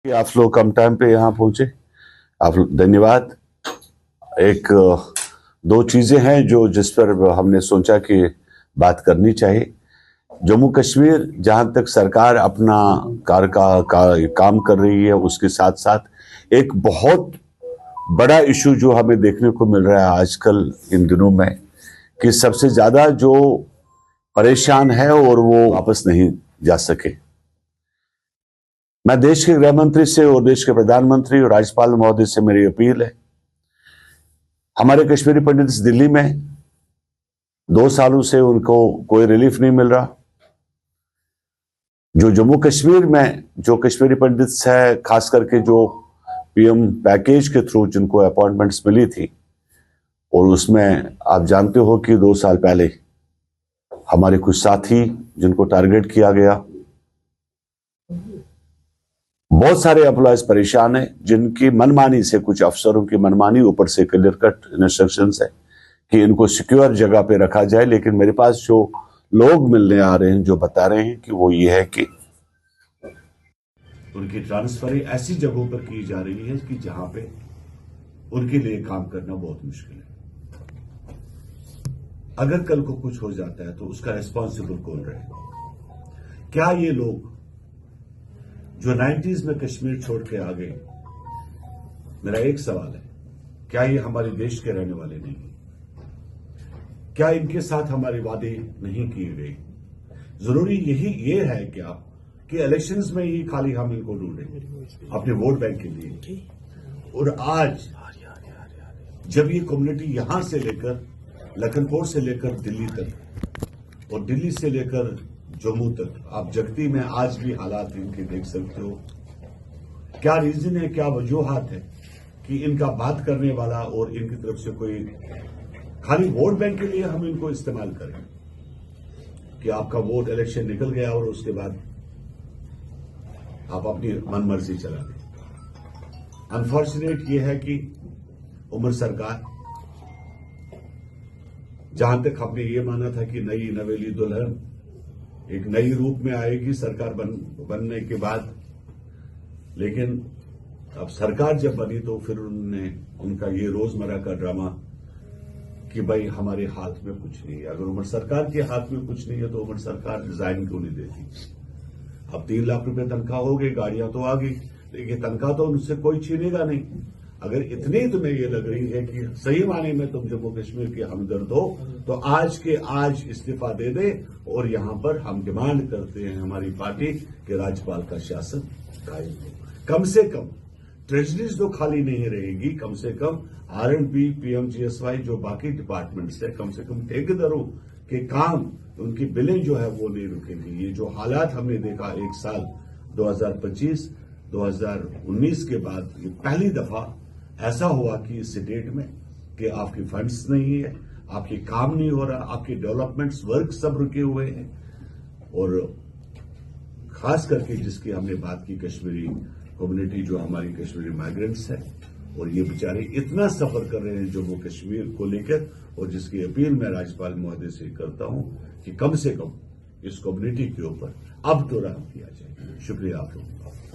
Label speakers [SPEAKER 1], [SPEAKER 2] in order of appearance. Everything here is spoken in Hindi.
[SPEAKER 1] कि आप लोग कम टाइम पे यहाँ पहुंचे। आप धन्यवाद। एक दो चीजें हैं जो जिस पर हमने सोचा कि बात करनी चाहिए। जम्मू कश्मीर जहां तक सरकार अपना काम कर रही है, उसके साथ साथ एक बहुत बड़ा इशू जो हमें देखने को मिल रहा है आजकल इन दिनों में, कि सबसे ज्यादा जो परेशान है और वो वापस नहीं जा सके। मैं देश के गृह मंत्री से और देश के प्रधानमंत्री और राज्यपाल महोदय से मेरी अपील है, हमारे कश्मीरी पंडित दिल्ली में 2 सालों से उनको कोई रिलीफ नहीं मिल रहा। जो जम्मू कश्मीर में जो कश्मीरी पंडित है, खास करके जो पीएम पैकेज के थ्रू जिनको अपॉइंटमेंट्स मिली थी, और उसमें आप जानते हो कि 2 साल पहले हमारे कुछ साथी जिनको टारगेट किया गया, बहुत सारे एम्प्लॉयज परेशान हैं, जिनकी मनमानी से, कुछ अफसरों की मनमानी, ऊपर से क्लियर कट इंस्ट्रक्शंस है कि इनको सिक्योर जगह पे रखा जाए। लेकिन मेरे पास जो लोग मिलने आ रहे हैं, जो बता रहे हैं कि वो ये है कि उनकी ट्रांसफर ऐसी जगहों पर की जा रही है कि जहां पे उनके लिए काम करना बहुत मुश्किल है। अगर कल को कुछ हो जाता है तो उसका रिस्पॉन्सिबल कौन रहेगा? क्या ये लोग जो 90s में कश्मीर छोड़ के आ गए, मेरा एक सवाल है, क्या ये हमारे देश के रहने वाले नहीं? क्या इनके साथ हमारे वादे नहीं किए गए? जरूरी ये है क्या कि इलेक्शंस में ही खाली हम इनको ढूंढें अपने वोट बैंक के लिए? और आज जब ये कम्युनिटी यहां से लेकर लखनपुर से लेकर दिल्ली तक और दिल्ली से लेकर जम्मू तक, आप जगती में आज भी हालात इनके देख सकते हो। क्या रीजन है, क्या वजूहात है कि इनका बात करने वाला और इनकी तरफ से कोई खाली वोट बैंक के लिए हम इनको इस्तेमाल करें कि आपका वोट इलेक्शन निकल गया और उसके बाद आप अपनी मनमर्जी चला दें। अनफॉर्चुनेट ये है कि उमर सरकार, जहां तक हमने ये माना था कि नई नवेली दुल्हन एक नई रूप में आएगी सरकार बनने के बाद, लेकिन अब सरकार जब बनी तो फिर उनका ये रोजमर्रा का ड्रामा कि भाई हमारे हाथ में कुछ नहीं है। अगर उमर सरकार के हाथ में कुछ नहीं है तो उमर सरकार रिजाइन क्यों नहीं देती? अब 3 लाख रुपए तनख्वाह हो गई, गाड़ियां तो आ गई, लेकिन तनख्वाह तो उनसे कोई छीनेगा नहीं। अगर इतनी तुम्हें ये लग रही है कि सही माने में तुम जम्मू कश्मीर के हमदर्द हो, तो आज के आज इस्तीफा दे दे। और यहां पर हम डिमांड करते हैं हमारी पार्टी के राज्यपाल का शासन कायम हो। कम से कम ट्रेजरीज तो खाली नहीं रहेगी, कम से कम R&B, PMGSY जो बाकी डिपार्टमेंट्स है, कम से कम ठेकेदारों के काम, उनकी बिलें जो है वो नहीं रुकेंगी। ये जो हालात हमने देखा एक साल 2025, 2019 के बाद ये पहली दफा ऐसा हुआ कि इस स्टेट में कि आपके फंड्स नहीं है, आपके काम नहीं हो रहा, आपके डेवलपमेंट्स वर्क सब रुके हुए हैं। और खास करके जिसकी हमने बात की, कश्मीरी कम्युनिटी जो हमारी कश्मीरी माइग्रेंट्स है, और ये बेचारे इतना सफर कर रहे हैं जम्मू कश्मीर को लेकर, और जिसकी अपील मैं राज्यपाल महोदय से करता हूं कि कम से कम इस कम्युनिटी के ऊपर अब तो रहम किया जाए। शुक्रिया आप लोगों का।